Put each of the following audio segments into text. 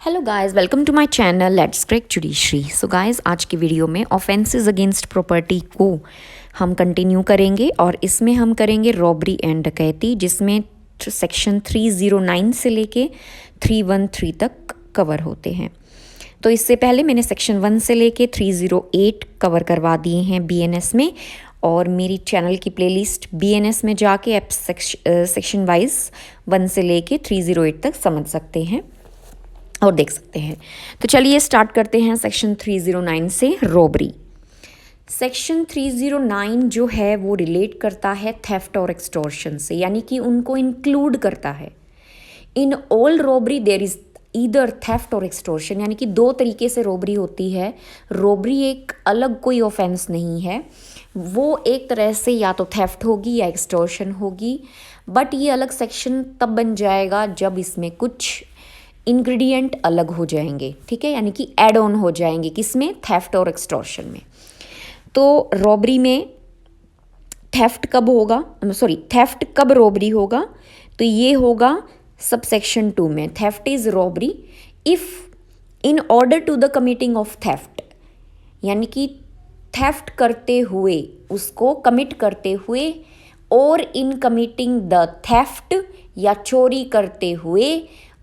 Hello guys, welcome to my channel let's crack judiciary. So guys, आज की video में offences against property को हम कंटिन्यू करेंगे और इसमें हम करेंगे रॉबरी एंड डकैती, जिसमें सेक्शन 309 से लेके 313 तक कवर होते हैं। तो इससे पहले मैंने सेक्शन 1 से लेके 308 कवर करवा दिए हैं बीएनएस में, और मेरी चैनल की प्लेलिस्ट बीएनएस में जाके आप सेक्शन वाइज 1 से लेके 308 तक समझ सकते हैं और देख सकते हैं। तो चलिए स्टार्ट करते हैं सेक्शन 309 से रॉबरी। सेक्शन 309 जो है वो रिलेट करता है थेफ्ट और एक्सटॉर्शन से, यानी कि उनको इंक्लूड करता है। In all robbery there is either theft और एक्सटॉर्शन, यानी कि दो तरीके से रॉबरी होती है। रॉबरी एक अलग कोई ऑफेंस नहीं है, वो एक तरह से या तो थेफ्ट होगी या एक्सटॉर्शन होगी, बट ये अलग सेक्शन तब बन जाएगा जब इसमें कुछ इंग्रेडिएंट अलग हो जाएंगे, ठीक है, यानी कि ऐड ऑन हो जाएंगे। किसमें? थेफ्ट और एक्सटॉर्शन में। तो रॉबरी में थेफ्ट कब होगा, थेफ्ट कब रॉबरी होगा? तो ये होगा सब सेक्शन 2 में। Theft is robbery if in order to the committing of theft, यानी कि थेफ्ट करते हुए, उसको कमिट करते हुए, और इन कमिटिंग द थेफ्ट, या चोरी करते हुए,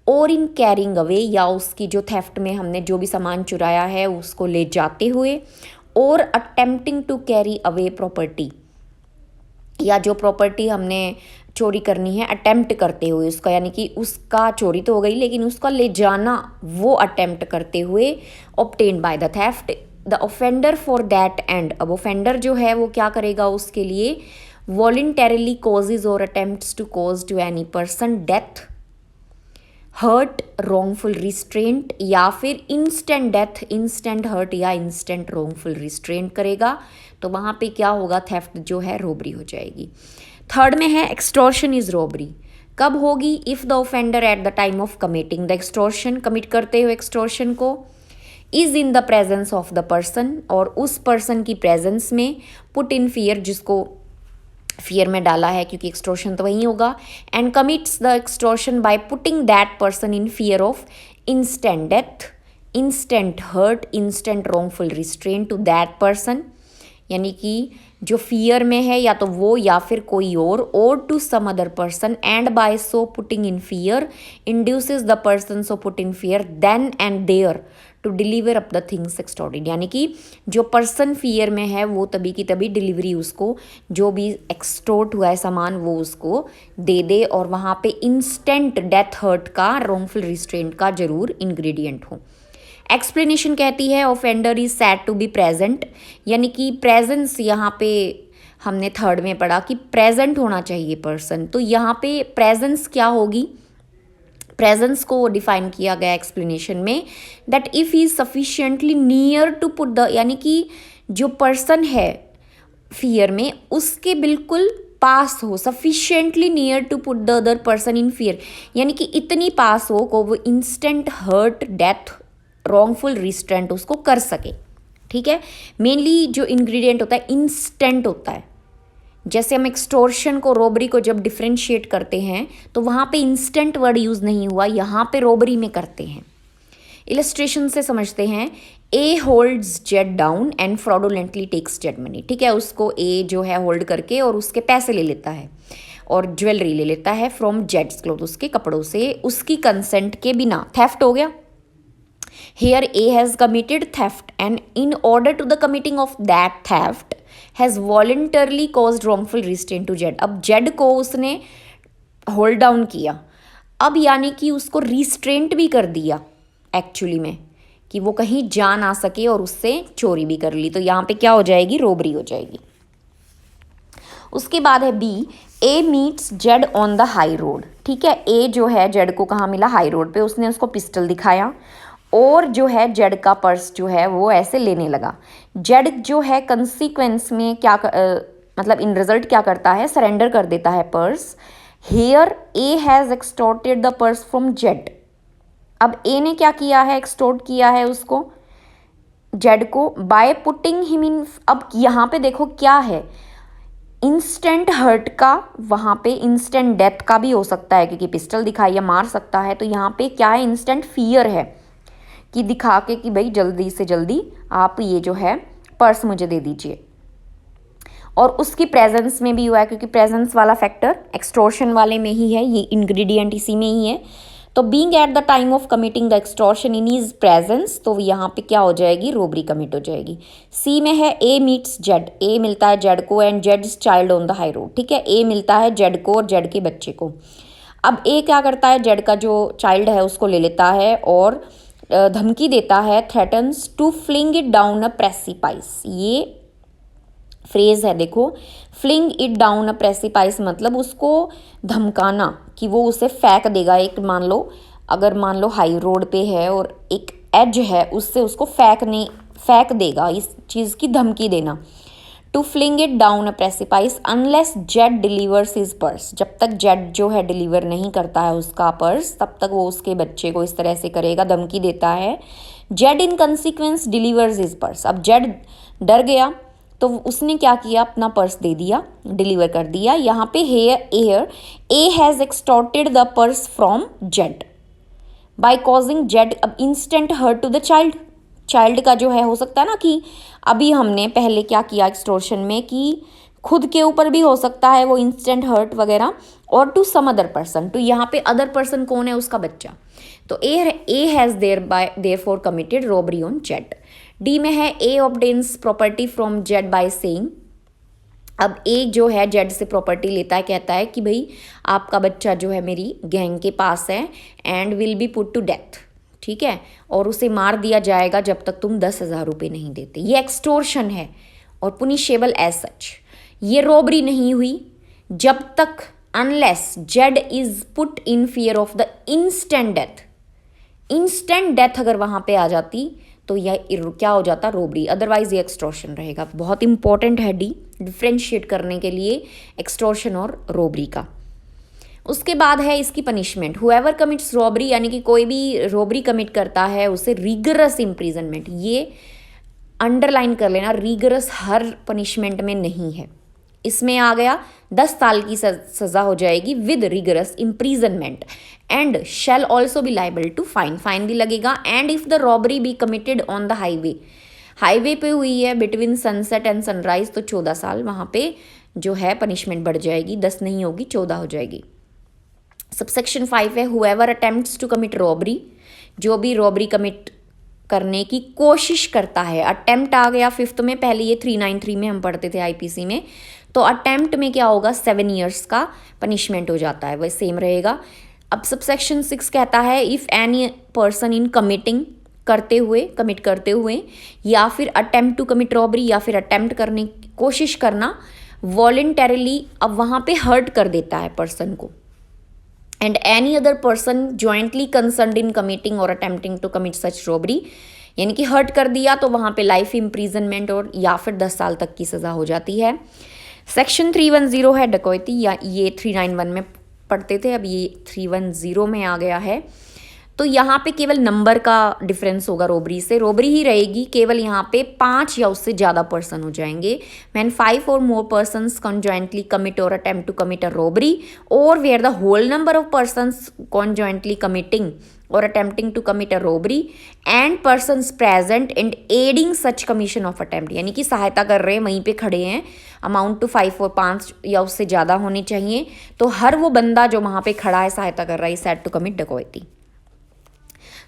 और इन कैरिंग अवे, या उसकी जो थेफ्ट में हमने जो भी सामान चुराया है उसको ले जाते हुए, और attempting to carry away property, या जो प्रॉपर्टी हमने चोरी करनी है अटेम्प्ट करते हुए उसका, यानी कि उसका चोरी तो हो गई लेकिन उसका ले जाना वो अटेम्प्ट करते हुए, obtained by the theft the offender for that end. अब ऑफेंडर जो है वो क्या करेगा उसके लिए? वॉलंटरली कॉजेज और attempts to cause to any person death, hurt, wrongful restraint, या फिर इंस्टेंट डेथ, इंस्टेंट हर्ट या इंस्टेंट रॉन्गफुल रिस्ट्रेंट करेगा। तो वहाँ पे क्या होगा? थेफ्ट जो है रॉबरी हो जाएगी। थर्ड में है एक्सटॉर्शन इज रॉबरी। कब होगी? If the offender at the time of committing the extortion, commit करते हुए एक्सटॉर्शन को, is in the presence of the person, और उस पर्सन की प्रेजेंस में, पुट इन फियर, जिसको फियर में डाला है क्योंकि एक्सटॉर्शन तो वही होगा, and commits the extortion by putting that person in fear of instant death, instant hurt, instant wrongful restraint to that person, यानी कि जो फियर में है या तो वो या फिर कोई और to some other person, and by so putting in fear induces the person so put in fear then and there to deliver up the things extorted, यानी कि जो पर्सन फियर में है वो तभी की तभी डिलीवरी उसको, जो भी एक्सटोर्ट हुआ है सामान वो उसको दे दे, और वहाँ पे इंस्टेंट डेथ हर्ट का, रॉन्गफुल रिस्ट्रेंट का जरूर इंग्रेडिएंट हो। एक्सप्लेनेशन कहती है offender is said to be present, यानी कि प्रेजेंस यहाँ पे हमने थर्ड में पढ़ा कि प्रेजेंट होना चाहिए पर्सन, तो यहाँ पे प्रेजेंस क्या होगी? प्रेजेंस को डिफाइन किया गया एक्सप्लेनेशन में, that if he is sufficiently near to put the, यानी कि जो पर्सन है फियर में उसके बिल्कुल पास हो, sufficiently near to put the other person in fear, यानी कि इतनी पास हो को वो instant hurt, death, wrongful restraint उसको कर सके, ठीक है। मेनली जो इंग्रेडिएंट होता है इंस्टेंट होता है। जैसे हम एक्सटॉर्शन को, रॉबरी को जब डिफ्रेंशिएट करते हैं तो वहाँ पे इंस्टेंट वर्ड यूज़ नहीं हुआ, यहाँ पे रॉबरी में करते हैं। इलस्ट्रेशन से समझते हैं। A holds Z down and fraudulently takes Z money, ठीक है, उसको ए जो है होल्ड करके और उसके पैसे ले लेता है और ज्वेलरी ले लेता है फ्रॉम जेड्स क्लोथ, उसके कपड़ों से, उसकी कंसेंट के बिना। थेफ्ट हो गया। Here A has committed theft and in order to the committing of that theft has voluntarily caused wrongful restraint to Z। अब Z को उसने होल्ड डाउन किया, अब यानी कि उसको रिस्ट्रेंट भी कर दिया एक्चुअली में, कि वो कहीं जा ना सके और उससे चोरी भी कर ली, तो यहाँ पे क्या हो जाएगी? रॉबरी हो जाएगी। उसके बाद है B, A meets Z on the high road, ठीक है। ए जो है जेड को कहाँ मिला? हाई रोड पे। उसने उसको पिस्टल दिखाया और जो है जेड का पर्स जो है वो ऐसे लेने लगा। जेड जो है कंसीक्वेंस में क्या मतलब इन रिजल्ट क्या करता है? सरेंडर कर देता है purse. Here A has extorted the purse from Z. अब ए ने क्या किया है? एक्सटॉर्ट किया है उसको, जेड को, बाय पुटिंग हिम इन। अब यहाँ पे देखो क्या है? इंस्टेंट हर्ट का, वहाँ पे इंस्टेंट डेथ का भी हो सकता है क्योंकि पिस्टल दिखाई या मार सकता है, तो यहाँ पे क्या है? इंस्टेंट फियर है, कि दिखा के कि भाई जल्दी से जल्दी आप ये जो है पर्स मुझे दे दीजिए। और उसकी प्रेजेंस में भी हुआ है, क्योंकि प्रेजेंस वाला फैक्टर एक्सटॉर्शन वाले में ही है, ये इंग्रेडिएंट इसी में ही है। तो being at the time of committing the extortion in his presence, तो यहाँ पे क्या हो जाएगी, रोबरी कमिट हो जाएगी। सी में है ए मीट्स जेड, ए मिलता है जेड को and Jades child on the high road, ठीक है। ए मिलता है जेड को और जेड के बच्चे को। अब ए क्या करता है, जेड का जो चाइल्ड है उसको ले लेता है और धमकी देता है, threatens to fling it down a precipice. ये फ्रेज है देखो, fling it down a precipice मतलब उसको धमकाना कि वो उसे फेंक देगा। एक मान लो, अगर मान लो हाई रोड पे है और एक एज है, उससे उसको फेंक देगा, इस चीज़ की धमकी देना। To fling it down a precipice unless Z delivers his purse, जब तक जेड जो है डिलीवर नहीं करता है उसका पर्स, तब तक वो उसके बच्चे को इस तरह से करेगा, धमकी देता है। जेड इन कंसिक्वेंस डिलीवर्स हिज पर्स, अब जेड डर गया तो उसने क्या किया, अपना पर्स दे दिया, डिलीवर कर दिया। यहाँ पे here A has extorted the purse from Z by causing Z अब instant hurt to the child. Child का जो है, हो सकता है ना कि अभी हमने पहले क्या किया एक्सटॉर्शन में कि खुद के ऊपर भी हो सकता है वो इंस्टेंट हर्ट वगैरह, और टू सम अदर पर्सन, तो यहाँ पे अदर पर्सन कौन है, उसका बच्चा। तो A has therefore committed robbery on Z. D में है A obtains property from Z by saying, अब ए जो है जेड से प्रॉपर्टी लेता है, कहता है कि भाई आपका बच्चा जो है मेरी गैंग के पास है and will be put to death, ठीक है, और उसे मार दिया जाएगा जब तक तुम 10,000 रुपये नहीं देते। ये एक्सटोर्शन है और पुनिशेबल एज सच। ये रॉबरी नहीं हुई जब तक unless Z is put in fear of the instant death. Instant death अगर वहाँ पे आ जाती तो यह क्या हो जाता, रोबरी, अदरवाइज ये एक्सटॉर्शन रहेगा। बहुत इंपॉर्टेंट है डी, डिफ्रेंशिएट करने के लिए एक्सटॉर्शन और रोबरी का। उसके बाद है इसकी पनिशमेंट, हुएवर कमिट्स रॉबरी, यानी कि कोई भी रॉबरी कमिट करता है उसे रिगरस इम्प्रीजनमेंट, ये अंडरलाइन कर लेना, रिगरस हर पनिशमेंट में नहीं है। इसमें आ गया 10 साल की सज़ा हो जाएगी with rigorous imprisonment and shall also be liable to fine, fine भी लगेगा। And if the robbery be committed on the highway, highway पे हुई है बिटवीन सनसेट एंड सनराइज, तो 14 साल वहाँ पे जो है पनिशमेंट बढ़ जाएगी, 10 नहीं होगी 14 हो जाएगी। सबसेक्शन 5 है whoever attempts to commit robbery, जो भी रॉबरी कमिट करने की कोशिश करता है। अटेम्प्ट आ गया 5th में, पहले ये 393 में हम पढ़ते थे आईपीसी में, तो अटेम्प्ट में क्या होगा 7 ईयर्स का पनिशमेंट हो जाता है, वह सेम रहेगा। अब सबसेक्शन 6 कहता है if any person in commit करते हुए या फिर अटेम्प्ट टू कमिट रॉबरी या फिर अटेम्प्ट करने की कोशिश करना वॉलेंटरली, अब वहाँ पे हर्ट कर देता है पर्सन को, and any other person jointly concerned in committing or attempting to commit such robbery, यानी कि हर्ट कर दिया तो वहाँ पे लाइफ इम्प्रीजनमेंट और या फिर 10 साल तक की सज़ा हो जाती है। सेक्शन 310 है डकैती, या ये 391 में पढ़ते थे, अब ये 310 में आ गया है। तो यहाँ पे केवल नंबर का डिफरेंस होगा रॉबरी से, रॉबरी ही रहेगी, केवल यहाँ पे 5 या उससे ज़्यादा पर्सन हो जाएंगे। When 5 or more persons conjointly commit or attempt to commit a robbery, or where the whole number of persons conjointly committing or attempting to commit a robbery and persons present and aiding such commission of attempt, यानी कि सहायता कर रहे हैं, वहीं पे खड़े हैं, अमाउंट टू 5 और 5 या उससे ज़्यादा होनी चाहिए, तो हर वो बंदा जो वहाँ पे खड़ा है सहायता कर रहा है सेट टू कमिट डकैती।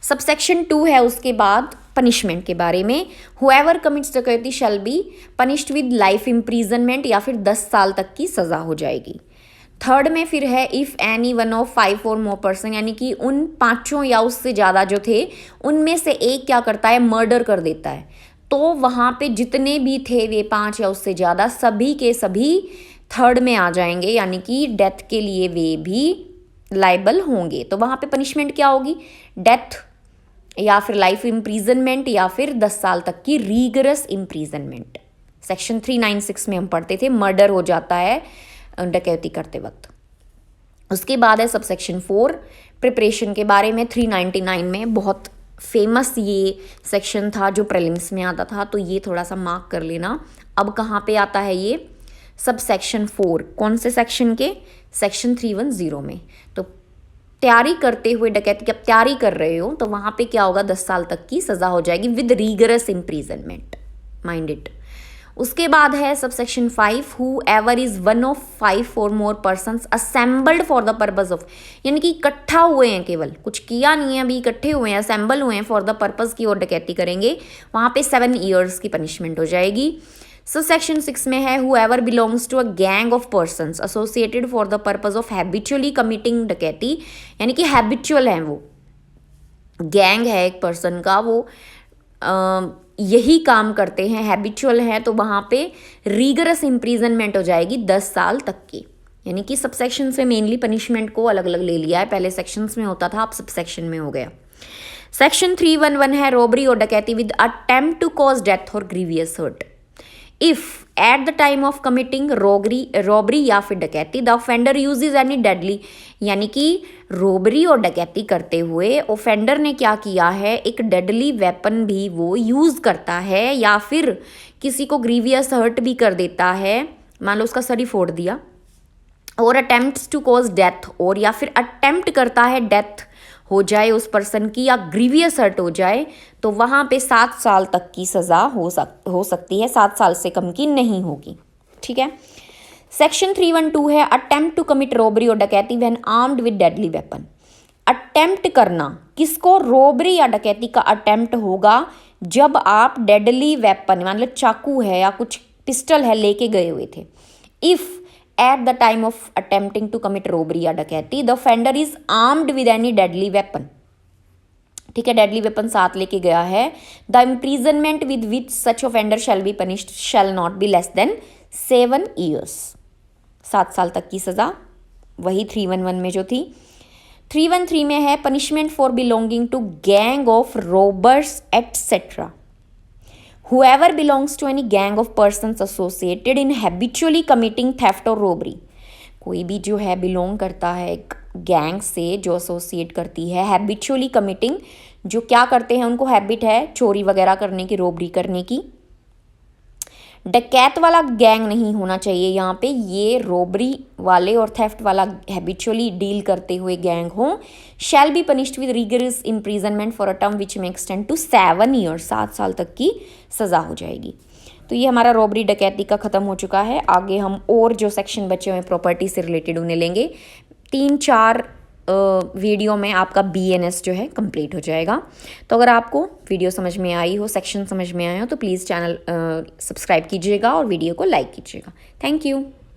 सबसेक्शन 2 है उसके बाद पनिशमेंट के बारे में, हुएवर कमिट्स डकैती shall be punished with life imprisonment, या फिर 10 साल तक की सज़ा हो जाएगी। 3rd में फिर है if any one of 5 or more person, यानी कि उन 5 या उससे ज़्यादा जो थे उनमें से एक क्या करता है, मर्डर कर देता है, तो वहाँ पे जितने भी थे वे 5 या उससे ज़्यादा सभी के सभी 3rd में आ जाएंगे, यानी कि डेथ के लिए वे भी लाइबल होंगे। तो वहाँ पे पनिशमेंट क्या होगी, डेथ या फिर लाइफ इम्प्रीजनमेंट या फिर 10 साल तक की रीगरस इम्प्रीजनमेंट। सेक्शन 396 में हम पढ़ते थे मर्डर हो जाता है डकैती करते वक्त। उसके बाद है सबसेक्शन 4 प्रिपरेशन के बारे में, 399 में बहुत फेमस ये सेक्शन था जो प्रीलिम्स में आता था, तो ये थोड़ा सा मार्क कर लेना। अब कहाँ पे आता है ये सबसेक्शन 4, कौन से सेक्शन के, सेक्शन 310 में। तो तैयारी करते हुए डकैती की आप तैयारी कर रहे हो तो वहाँ पे क्या होगा, 10 साल तक की सज़ा हो जाएगी with rigorous imprisonment, mind it. उसके बाद है subsection 5, whoever is one of 5 or more persons assembled for the purpose of, यानी कि इकट्ठा हुए हैं, केवल कुछ किया नहीं है, अभी इकट्ठे हुए हैं, असेंबल हुए हैं फॉर द पर्पज की और डकैती करेंगे, वहाँ पे 7 ईयर्स की पनिशमेंट हो जाएगी। सो सेक्शन 6 में है whoever belongs to a gang of persons associated for the purpose of habitually committing डकैती, यानी कि हैबिचुअल है, वो गैंग है एक पर्सन का, वो यही काम करते हैं, हैबिचुअल है, तो वहाँ पे रीगरस इम्प्रीजनमेंट हो जाएगी 10 साल तक की। यानी कि सब सेक्शन से मेनली पनिशमेंट को अलग अलग ले लिया है, पहले सेक्शंस में होता था, अब सब सेक्शन में हो गया। सेक्शन 311 है रॉबरी और डकैती with attempt to cause death or grievous hurt. If at the time of committing robbery या फिर डकैती the offender uses any deadly, यानी कि रॉबरी और डकैती करते हुए ऑफेंडर ने क्या किया है, एक डेडली वेपन भी वो यूज़ करता है या फिर किसी को ग्रीवियस हर्ट भी कर देता है, मान लो उसका सर ही फोड़ दिया, और अटेम्प्ट्स टू कॉज डेथ, और या फिर अटेम्प्ट करता है डेथ हो जाए उस पर्सन की या ग्रीवियस हर्ट हो जाए, तो वहाँ पे 7 साल तक की सज़ा हो सकती है, 7 साल से कम की नहीं होगी। ठीक है। सेक्शन 312 है अटेम्प्ट टू कमिट रॉबरी और डकैती when armed with deadly weapon. Attempt करना किसको, रॉबरी या डकैती का अटेम्प्ट होगा जब आप डेडली वेपन, मान लो चाकू है या कुछ पिस्टल है लेके गए हुए थे। If at the time of attempting to commit robbery या डकैती the offender is armed with any deadly weapon, ठीक है, डेडली वेपन साथ लेके गया है, the imprisonment with which such offender shall be punished shall not be less than 7 years, 7 साल तक की सज़ा, वही 311 में जो थी। 313 में है punishment for belonging to gang of robbers etcetera. Whoever belongs to any gang of persons associated in habitually committing theft or robbery, कोई भी जो है बिलोंग करता है एक गैंग से जो एसोसिएट करती है हैबिचुअली कमिटिंग, जो क्या करते हैं, उनको हैबिट है चोरी वगैरह करने की, रोबरी करने की। डकैत वाला गैंग नहीं होना चाहिए यहाँ पे, ये रोबरी वाले और थेफ्ट वाला हैबिचुअली डील करते हुए गैंग हो। Shall be punished with rigorous imprisonment for a term which में एक्सटेंड टू 7 ईयर्स, 7 साल तक की सज़ा हो जाएगी। तो ये हमारा रॉबरी डकैती का ख़त्म हो चुका है। आगे हम और जो सेक्शन बचे हुए हैं प्रॉपर्टी से रिलेटेड उन्हें लेंगे। 3-4 वीडियो में आपका BNS जो है कंप्लीट हो जाएगा। तो अगर आपको वीडियो समझ में आई हो, सेक्शन समझ में आए हो, तो प्लीज़ चैनल सब्सक्राइब कीजिएगा और वीडियो को लाइक कीजिएगा। Thank you.